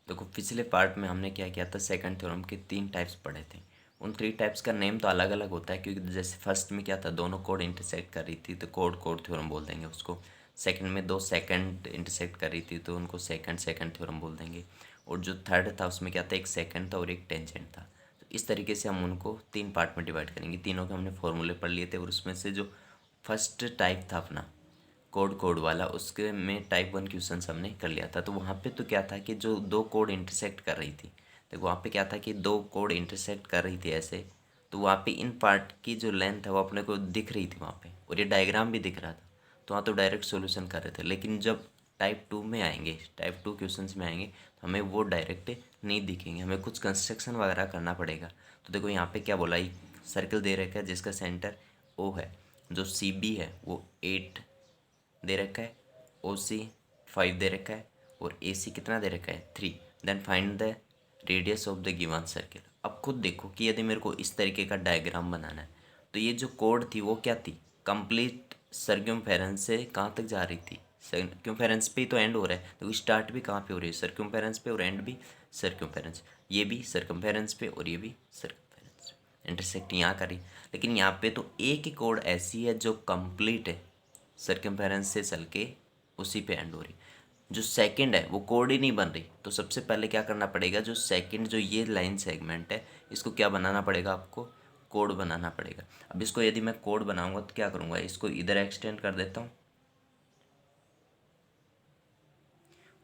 देखो पिछले पार्ट में हमने क्या किया था, सेकंड थ्योरम के 3 टाइप्स पढ़े थे। उन 3 टाइप्स का नेम तो अलग अलग होता है, क्योंकि जैसे फर्स्ट में क्या था, दोनों कोड इंटरसेक्ट कर रही थी तो कोड थ्योरम बोल देंगे उसको। सेकंड में 2 सेकंड इंटरसेक्ट कर रही थी तो उनको सेकंड थ्योरम बोल देंगे। और जो थर्ड था उसमें क्या था, एक सेकंड था और एक टेंजेंट था। तो इस तरीके से हम उनको 3 पार्ट में डिवाइड करेंगे। तीनों के हमने फॉर्मूले पढ़ लिए थे, और उसमें से जो फर्स्ट टाइप था अपना कोड वाला, उसके में टाइप 1 क्वेश्चन हमने कर लिया था। तो वहाँ पे तो क्या था कि जो 2 कोड इंटरसेक्ट कर रही थी, देखो वहाँ पे क्या था कि 2 कोड इंटरसेक्ट कर रही थी ऐसे, तो वहाँ पे इन पार्ट की जो लेंथ है वो अपने को दिख रही थी वहाँ पे, और ये डायग्राम भी दिख रहा था। तो वहाँ तो डायरेक्ट सॉल्यूशन कर रहे थे। लेकिन जब टाइप 2 में आएंगे, टाइप 2 क्वेश्चन में आएंगे, तो हमें वो डायरेक्ट नहीं दिखेंगे, हमें कुछ कंस्ट्रक्शन वगैरह करना पड़ेगा। तो देखो यहाँ पे क्या बोला, एक सर्कल दे रखा है जिसका सेंटर ओ है, जो सी बी है वो 8 दे रखा है, ओ सी 5 दे रखा है, और ए सी कितना दे रखा है 3। Then find the radius of the given circle. अब खुद देखो कि यदि मेरे को इस तरीके का डायग्राम बनाना है, तो ये जो कोड थी वो क्या थी, कंप्लीट सर्क्यूम्फेरेंस से कहाँ तक जा रही थी, सर्क्यूम्फेरेंस पे ही तो एंड हो रहा है। तो स्टार्ट भी कहाँ पे हो रही है, सर्क्यूम्फेरेंस पे, और एंड भी सर्क्यूम्फेरेंस। ये भी सर्कम्फेरेंस पे और ये भी सर्कम्फेरेंस, इंटरसेक्ट यहाँ करी। लेकिन यहाँ पे तो एक ही कोड ऐसी है जो कंप्लीट है, सर्कम्फेरेंस से चल के उसी पे एंड हो रही। जो सेकंड है वो कोड ही नहीं बन रही, तो सबसे पहले क्या करना पड़ेगा, जो सेकंड जो ये लाइन सेगमेंट है, इसको क्या बनाना पड़ेगा आपको, कोड बनाना पड़ेगा। अब इसको यदि मैं कोड बनाऊंगा तो क्या करूंगा, इसको इधर एक्सटेंड कर देता हूँ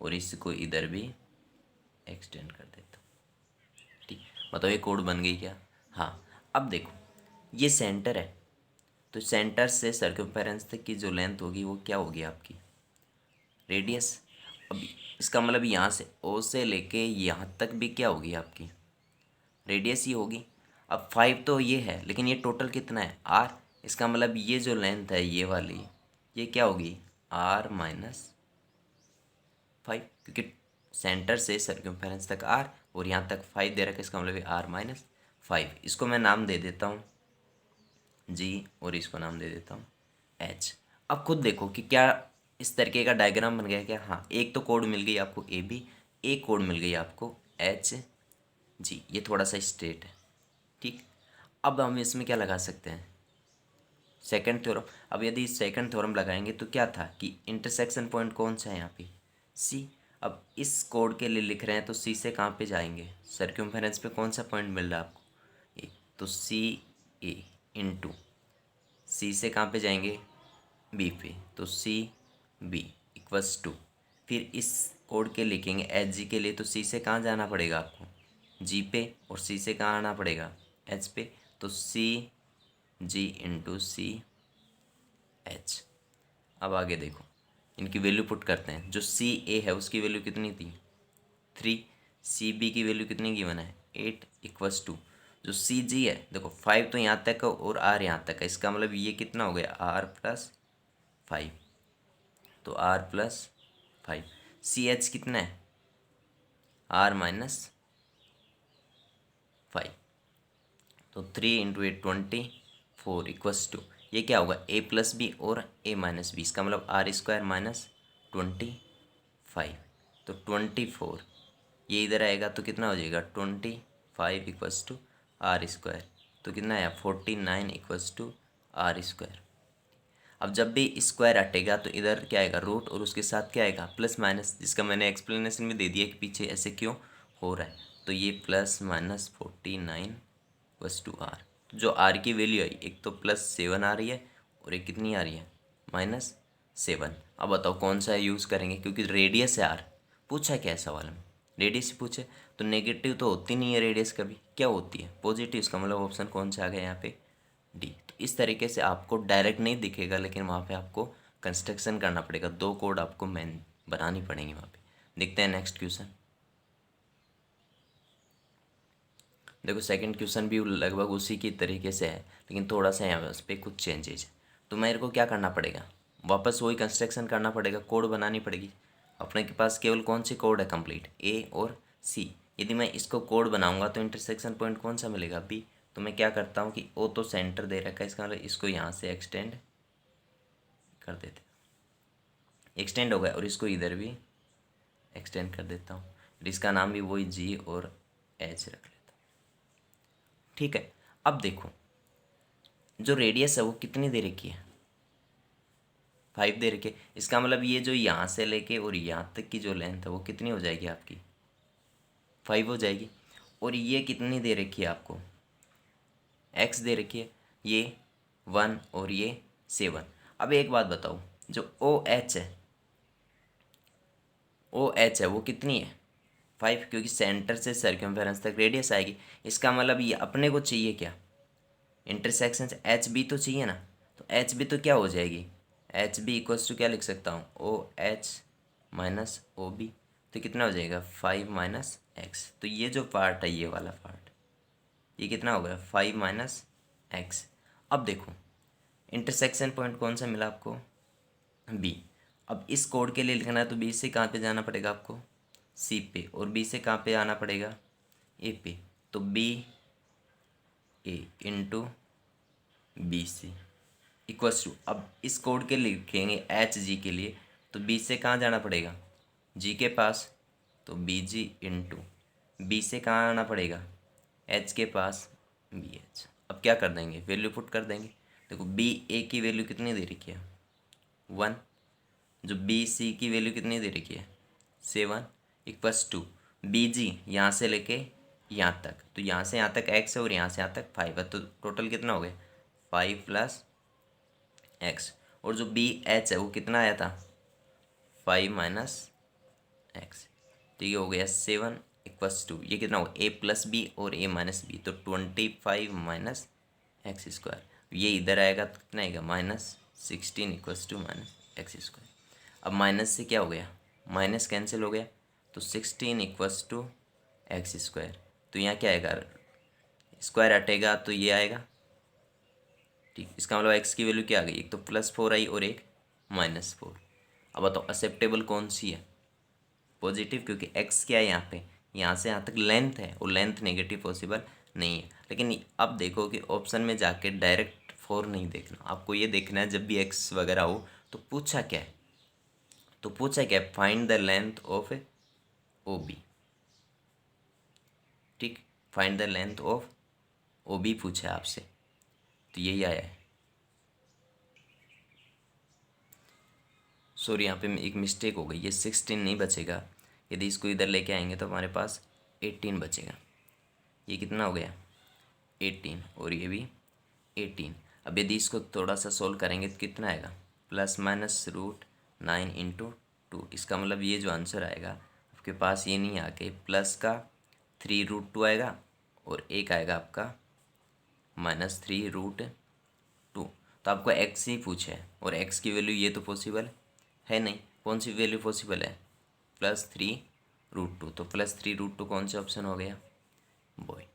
और इसको इधर भी एक्सटेंड कर देता हूँ। ठीक, बताओ ये कोड बन गई क्या। हाँ। अब देखो ये सेंटर है, तो सेंटर से सर्कम्फेरेंस तक की जो लेंथ होगी वो क्या होगी आपकी, रेडियस। अब इसका मतलब यहाँ से ओ से लेके यहाँ तक भी क्या होगी आपकी, रेडियस ही होगी। अब 5 तो ये है, लेकिन ये टोटल कितना है आर। इसका मतलब ये जो लेंथ है ये वाली, ये क्या होगी R-5, क्योंकि सेंटर से सर्कम्फेरेंस तक आर और यहाँ तक 5 दे रखा है, इसका मतलब R-5। इसको मैं नाम दे देता हूँ जी, और इसको नाम दे देता हूँ एच। अब खुद देखो कि क्या इस तरीके का डायग्राम बन गया क्या। हाँ, एक तो कोड मिल गई आपको ए बी, एक कोड मिल गई आपको एच जी, ये थोड़ा सा स्ट्रेट है। ठीक, अब हम इसमें क्या लगा सकते हैं, सेकंड थ्योरम। अब यदि सेकंड थ्योरम लगाएंगे तो क्या था कि इंटरसेक्शन पॉइंट कौन सा है यहाँ पे, सी। अब इस कोड के लिए लिख रहे हैं तो सी से कहाँ पे जाएंगे, सर्क्यूम्फेरेंस पे कौन सा पॉइंट मिल रहा है आपको, ए। तो सी ए इंटू सी से कहाँ पे जाएंगे, बी पे, तो सी बी इक्वल्स टू, फिर इस कोड के लिखेंगे एच जी के लिए, तो सी से कहाँ जाना पड़ेगा आपको, जी पे, और सी से कहाँ आना पड़ेगा, एच पे। तो सी जी इंटू सी एच। अब आगे देखो, इनकी वैल्यू पुट करते हैं। जो सी ए है उसकी वैल्यू कितनी थी 3, सी बी की वैल्यू कितनी गिवन है 8 इक्वल्स टू, जो सी जी है देखो 5 तो यहाँ तक है और आर यहाँ तक है, इसका मतलब ये कितना हो गया R+5, तो R+5। सी एच कितना है R-5, तो 3 × 8 24 इक्वल्स टू, ये क्या होगा A+B और A-B, इसका मतलब R² - 25, तो 24। ये इधर आएगा तो कितना हो जाएगा 25 इक्वल्स टू R², तो कितना आया 49 इक्वल्स टू R²। अब जब भी स्क्वायर हटेगा तो इधर क्या आएगा रूट, और उसके साथ क्या आएगा प्लस माइनस, जिसका मैंने एक्सप्लेनेशन में दे दिया कि पीछे ऐसे क्यों हो रहा है। तो ये +-49 बस टू आर। तो जो आर की वैल्यू आई, एक तो +7 आ रही है और एक कितनी आ रही है -7। अब बताओ कौन सा यूज़ करेंगे, क्योंकि रेडियस है आर, पूछा क्या है सवाल में, रेडियस पूछे। तो नेगेटिव तो होती नहीं है रेडियस, कभी क्या होती है पॉजिटिव, इसका मतलब ऑप्शन कौन सा आ गया यहाँ पे डी। तो इस तरीके से आपको डायरेक्ट नहीं दिखेगा, लेकिन वहाँ पे आपको कंस्ट्रक्शन करना पड़ेगा, 2 कोड आपको मेन बनानी पड़ेंगी वहाँ पे। देखते हैं नेक्स्ट क्वेश्चन। देखो सेकंड क्वेश्चन भी लगभग उसी की तरीके से है, लेकिन थोड़ा सा यहाँ उस पर कुछ चेंजेज है। तो मेरे को क्या करना पड़ेगा, वापस वही कंस्ट्रक्शन करना पड़ेगा, कोड बनानी पड़ेगी। अपने के पास केवल कौन सी कोड है कंप्लीट, ए और सी। यदि मैं इसको कोड बनाऊंगा तो इंटरसेक्शन पॉइंट कौन सा मिलेगा, बी। तो मैं क्या करता हूँ कि ओ तो सेंटर दे रखा है, इसका मतलब इसको यहाँ से एक्सटेंड कर देते, एक्सटेंड हो गया, और इसको इधर भी एक्सटेंड कर देता हूँ। इसका नाम भी वही जी और एच रख लेता हूँ। ठीक है, अब देखो जो रेडियस है वो कितनी दे रखी है, 5 दे रखी है। इसका मतलब ये जो यहाँ से लेके और यहाँ तक की जो लेंथ है वो कितनी हो जाएगी आपकी, 5 हो जाएगी। और ये कितनी दे रखी है आपको, एक्स दे रखी है, ये 1 और ये 7। अब एक बात बताओ, जो ओ एच है, ओ एच है वो कितनी है, 5, क्योंकि सेंटर से सर्कमफेरेंस तक रेडियस आएगी। इसका मतलब ये अपने को चाहिए क्या, इंटरसेक्शन से एच बी तो चाहिए ना। तो एच बी तो क्या हो जाएगी, एच बी इक्वल्स टू क्या लिख सकता हूँ, O H minus O B. तो कितना हो जाएगा, 5 माइनस एक्स। तो ये जो पार्ट है, ये वाला पार्ट, ये कितना हो गया, 5 माइनस एक्स। अब देखो इंटरसेक्शन पॉइंट कौन सा मिला आपको, बी। अब इस कोड के लिए लिखना है तो बी से कहाँ पे जाना पड़ेगा आपको, सी पे, और बी से कहाँ पे आना पड़ेगा, ए पे। तो B A into B C equals to, अब इस कोड के लिखेंगे एच जी के लिए, तो बी से कहाँ जाना पड़ेगा, जी के पास, तो बी जी इंटू बी से कहाँ आना पड़ेगा, एच के पास, बी एच। अब क्या कर देंगे, वैल्यू पुट कर देंगे। देखो बी ए की वैल्यू कितनी दे रखी है, 1। जो बी सी की वैल्यू कितनी दे रखी है, 7 इक्वल्स टू बी जी यहाँ से लेके यहाँ तक, तो यहाँ से यहाँ तक एक्स है और यहाँ से यहाँ तक 5 है, तो टोटल कितना हो गया, 5 प्लस एक्स। और जो बी एच है वो कितना आया था, 5 माइनस एक्स। तो ये हो गया 7 इक्वल्स टू, ये कितना होगा, ए प्लस बी और ए माइनस बी, तो 25 माइनस एक्स स्क्वायर। ये इधर आएगा तो कितना आएगा, -16 equals to minus x square. अब माइनस से क्या हो गया, माइनस कैंसिल हो गया, तो 16 इक्वल्स टू एक्स स्क्वायर। तो यहाँ क्या आएगा, स्क्वायर हटेगा तो ये आएगा। ठीक, इसका मतलब एक्स की वैल्यू क्या आ गई, एक तो +4 आई और एक -4। अब बताओ एक्सेप्टेबल कौन सी है, पॉजिटिव, क्योंकि एक्स क्या है यहाँ पे, यहाँ से यहाँ तक लेंथ है और लेंथ नेगेटिव पॉसिबल नहीं है। लेकिन अब देखो कि ऑप्शन में जाके डायरेक्ट 4 नहीं देखना, आपको ये देखना है जब भी एक्स वगैरह हो तो पूछा क्या है, तो पूछा क्या है, find the length of O B. ठीक, find the length of O B पूछा है आपसे, तो यही आया है। सॉरी, यहाँ पे एक मिस्टेक हो गई, ये 16 नहीं बचेगा। यदि इसको इधर लेके आएंगे तो हमारे पास 18 बचेगा। ये कितना हो गया, 18, और ये भी 18। अब यदि इसको थोड़ा सा सोल्व करेंगे तो कितना आएगा, +√9 इंटू 2। इसका मतलब ये जो आंसर आएगा आपके पास ये नहीं आके प्लस का 3√2 आएगा, और एक आएगा आपका -3√2। तो आपको एक्स ही पूछा है, और एक्स की वैल्यू ये तो पॉसिबल है नहीं। कौन सी वैल्यू पॉसिबल है, +3√2। तो +3√2 कौन सा ऑप्शन हो गया, बॉय।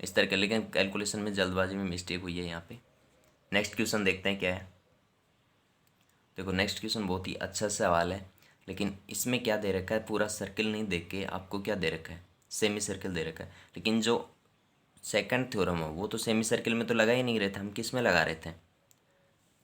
इस तरह का, लेकिन कैलकुलेशन में जल्दबाजी में मिस्टेक हुई है यहाँ पे। नेक्स्ट क्वेश्चन देखते हैं क्या है। देखो नेक्स्ट क्वेश्चन बहुत ही अच्छा सवाल है, लेकिन इसमें क्या दे रखा है, पूरा सर्किल नहीं देख के आपको क्या दे रखा है, सेमी सर्किल दे रखा है। लेकिन जो सेकंड थ्योरम है वो तो सेमी सर्किल में तो लगा ही नहीं रहे थे, हम किस में लगा रहे थे,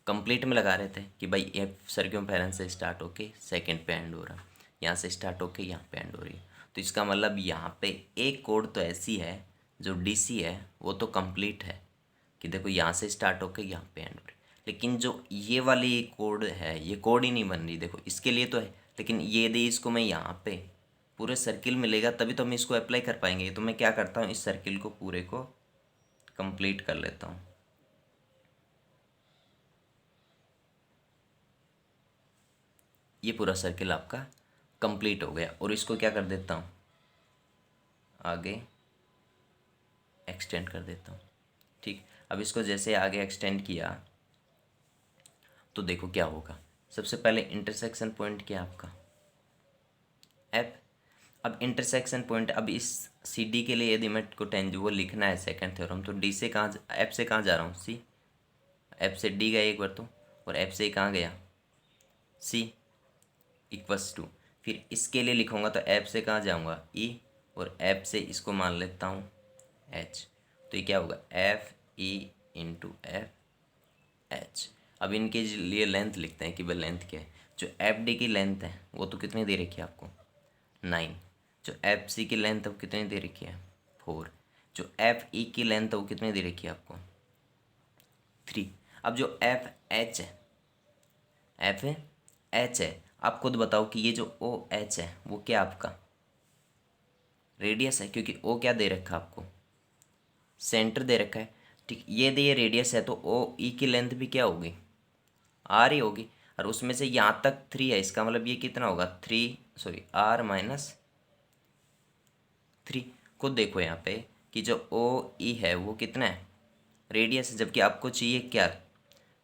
कंप्लीट में लगा रहे थे कि भाई ये सर्कमफेरेंस से स्टार्ट होके सेकंड पे एंड हो रहा, यहाँ से स्टार्ट होके यहाँ पे एंड हो रही है। तो इसका मतलब यहाँ पे एक कोड तो ऐसी है जो डीसी है, वो तो कंप्लीट है कि देखो यहाँ से स्टार्ट होके यहाँ पे एंड हो रही। लेकिन जो ये वाली कोड है, ये कोड ही नहीं बन रही, देखो इसके लिए तो है, लेकिन ये यदि इसको मैं यहाँ पे पूरे सर्किल मिलेगा तभी तो हम इसको अप्लाई कर पाएंगे। तो मैं क्या करता हूँ, इस सर्किल को पूरे को कंप्लीट कर लेता हूँ। ये पूरा सर्किल आपका कंप्लीट हो गया, और इसको क्या कर देता हूँ, आगे एक्सटेंड कर देता हूँ। ठीक, अब इसको जैसे आगे एक्सटेंड किया तो देखो क्या होगा। सबसे पहले इंटरसेक्शन पॉइंट क्या है आपका, एफ। अब इंटरसेक्शन पॉइंट, अब इस सी डी के लिए यदि मैं को टेंजुअल लिखना है सेकंड थ्योरम, तो डी से कहाँ, एफ से कहाँ जा रहा हूँ, सी। एफ से डी गया एक बार तो, और एफ से कहाँ गया, सी इक्वल्स टू। फिर इसके लिए लिखूँगा तो ऐप से कहाँ जाऊँगा, ई, और ऐप से इसको मान लेता हूँ एच। तो ये क्या होगा, F E into F H. अब इनके लिए लेंथ लिखते हैं कि भाई लेंथ क्या है। जो एफ डी की लेंथ है वो तो कितनी दे रखी है आपको, 9। जो एफ सी की लेंथ है वो कितनी दे रखी है 4। जो एफ ई की लेंथ है वो कितनी दे रखी है आपको 3। अब जो एफ एच है, एफ एच है, आप खुद बताओ कि ये जो ओ एच है वो क्या आपका रेडियस है, क्योंकि ओ क्या दे रखा है आपको सेंटर दे रखा है। ठीक, ये दे ये रेडियस है, तो ओ ई की लेंथ भी क्या होगी आर ही होगी, और उसमें से यहाँ तक 3 है, इसका मतलब ये कितना होगा 3 आर माइनस 3। खुद देखो यहाँ पे कि जो ओ ई है वो कितना है रेडियस है, जबकि आपको चाहिए क्या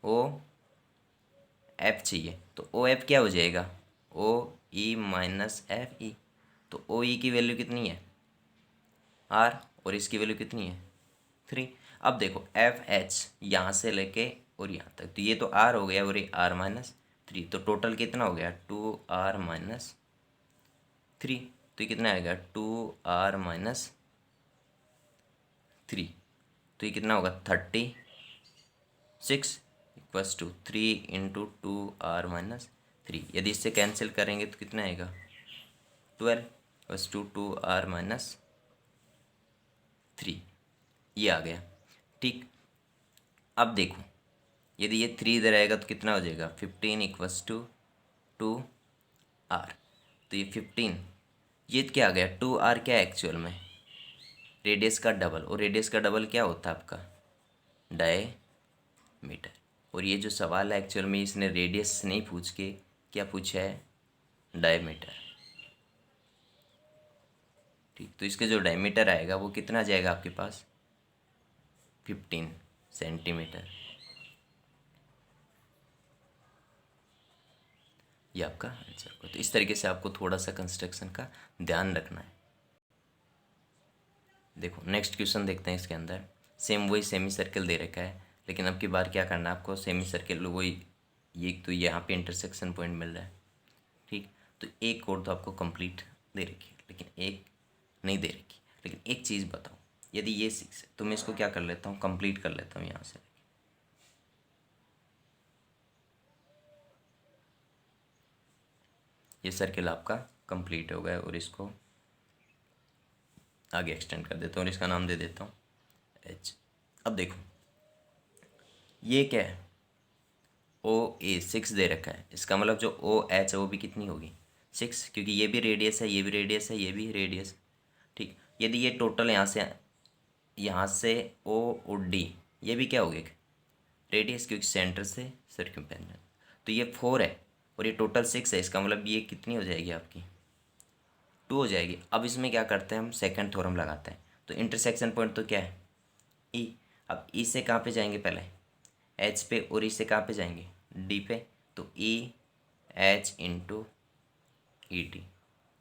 ओ एफ चाहिए, तो ओ एफ क्या हो जाएगा ओ ई माइनस एफ ई। तो ओ ई की वैल्यू कितनी है आर, और इसकी वैल्यू कितनी है 3। अब देखो एफ एच यहाँ से लेके और यहाँ तक, तो ये तो आर हो गया और ये आर माइनस 3, तो टोटल कितना हो गया 2r माइनस 3। तो ये कितना आएगा 2r माइनस 3, तो ये कितना होगा 36 equals to 3 into 2r minus 3। यदि इससे कैंसिल करेंगे तो कितना आएगा 12 इक्वस टू 2r माइनस 3, ये आ गया। ठीक, अब देखो यदि ये 3 इधर आएगा तो कितना हो जाएगा 15 इक्वस टू 2r। तो ये 15, ये क्या आ गया 2r क्या है एक्चुअल में रेडियस का डबल, और रेडियस का डबल क्या होता है आपका डायमीटर। और ये जो सवाल है एक्चुअल में इसने रेडियस नहीं पूछ के क्या पूछा है डायमीटर। ठीक, तो इसके जो डायमीटर आएगा वो कितना आ जाएगा आपके पास 15 सेंटीमीटर। ये आपका आंसर होगा। तो इस तरीके से आपको थोड़ा सा कंस्ट्रक्शन का ध्यान रखना है। देखो नेक्स्ट क्वेश्चन देखते हैं। इसके अंदर सेम वही सेमी सर्कल दे रखा है, लेकिन अब की बार क्या करना है आपको सेमी सर्कल वही, ये तो यहाँ पे इंटरसेक्शन पॉइंट मिल रहा है। ठीक, तो एक कोड तो आपको कंप्लीट दे रखी है लेकिन एक नहीं दे रखी। लेकिन एक चीज़ बताओ, यदि ये 6 है तो मैं इसको क्या कर लेता हूँ कंप्लीट कर लेता हूँ यहाँ से। ये सर्कल आपका कंप्लीट हो गया और इसको आगे एक्सटेंड कर देता हूँ और इसका नाम दे देता हूँ एच। अब देखो ये क्या है ओ ए 6 दे रखा है, इसका मतलब जो ओ एच है वो भी कितनी होगी 6, क्योंकि ये भी रेडियस है, ये भी रेडियस है, ये भी रेडियस। ठीक, यदि ये टोटल यहाँ से ओ और डी ये भी क्या हो गया रेडियस, क्योंकि सेंटर से सर्कमफेरेंस, तो ये 4 है और ये टोटल 6 है, इसका मतलब ये कितनी हो जाएगी आपकी 2 हो जाएगी। अब इसमें क्या करते हैं हम सेकंड थ्योरम लगाते हैं। तो इंटरसेक्शन पॉइंट तो क्या है ई। अब ई से कहाँ पे जाएंगे पहले एच पे, और ई से कहाँ पे जाएंगे डी पे, तो E H into E D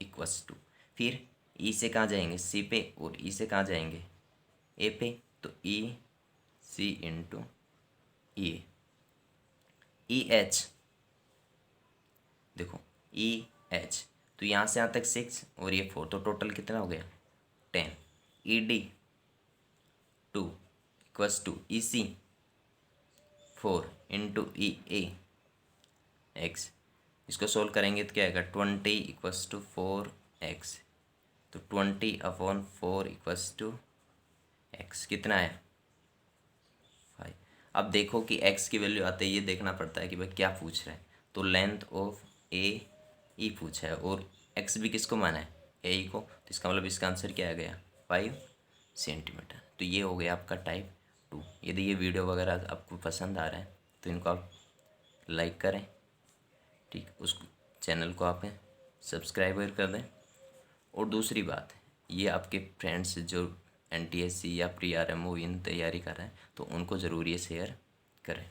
equals to, फिर ई से कहाँ जाएंगे सी पे, और ई से कहाँ जाएंगे ए पे, तो ई सी इंटू ई एच। देखो ई एच, तो यहाँ से यहाँ तक 6 और ये 4, तो टोटल कितना हो गया 10। E D 2 equals to E C 4 into E A X. इसको सोल्व करेंगे तो क्या आएगा 20 इक्वस टू 4x, तो 20/4 इक्वस टू x कितना है 5। अब देखो कि x की वैल्यू आते ही ये देखना पड़ता है कि भाई क्या पूछ रहा है। तो लेंथ ऑफ ए ई पूछा है और x भी किसको माना है ए ई को, तो इसका मतलब इसका आंसर क्या आ गया 5 सेंटीमीटर। तो ये हो गया आपका टाइप 2। यदि ये वीडियो वगैरह आपको पसंद आ रहा है तो इनको आप लाइक करें, ठीक, उस चैनल को आप सब्सक्राइब कर दें। और दूसरी बात ये आपके फ्रेंड्स जो NTSC या प्री RMO इन तैयारी कर रहे हैं तो उनको ज़रूर ये शेयर करें।